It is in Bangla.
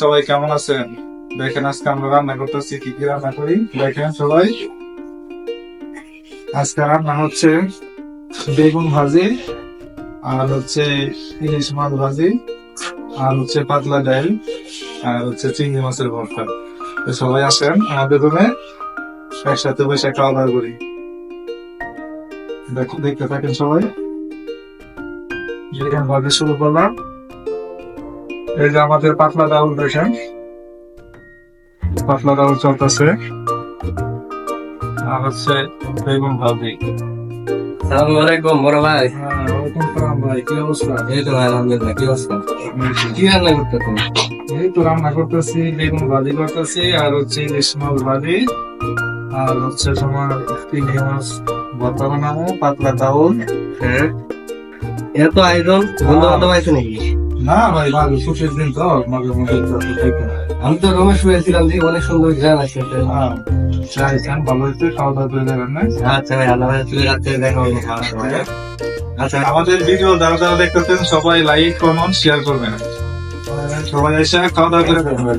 সবাই কেমন আছেন? দেখেন আজকে আমরা রান্না করতেছি, কি কি রান্না করি দেখেন সবাই। আজকে রান্না হচ্ছে বেগুন ভাজি, আর হচ্ছে ইলিশ মাছ ভাজি, আর হচ্ছে পাতলা ডাল, আর হচ্ছে চিংড়ি মাছের ভর্তা। তো সবাই আসেন আমাদের রুমে, একসাথে বসে খাওয়া দাওয়া করি। দেখুন, দেখতে থাকেন সবাই। দেখেন ভাজি শুরু করলাম। এই যে আমাদের পাতলা ডাউল, দেখেন পাতলা ডাউল চলতেছে, আর হচ্ছে বেগুন ভাজি। আসসালামু আলাইকুম বড় ভাই। হ্যাঁ, ওয়ালাইকুম সালাম ভাই, কি অবস্থা? এই তো ভাই আলহামদুলিল্লাহ, কি অবস্থা? কি রান্না করতেছেন? এই তো রান্না করতেছি, বেগুন ভাজি করতেছি, আর হচ্ছে ইলিশ মাছ ভাজি, আর হচ্ছে তোমার চিংড়ি মাছ ভর্তা বানাবো, পাতলা ডাউল। হ্যাঁ, এত আয়োজন, বন্ধু বান্ধব আছে নাকি? না ভাই, ভালো ছুটির দিন তো, মাঝে মধ্যে একটু একটু খাইতে হয়। আমি তো রুমে শুয়েছিলাম যে অনেক সুন্দর গান আছে। হ্যাঁ, চাই চান ভালো হয়েছে, খাওয়া দাওয়া করে যাবেন না? আচ্ছা ভাই, আল্লাহ ভাই, তুই রাত্রে দেখা হবে খাওয়ার সময়। আচ্ছা আমাদের ভিডিও যারা যারা দেখতেছেন সবাই লাইক কমেন্ট শেয়ার করবেন, সবাই এসে খাওয়া দাওয়া করে যাবেন।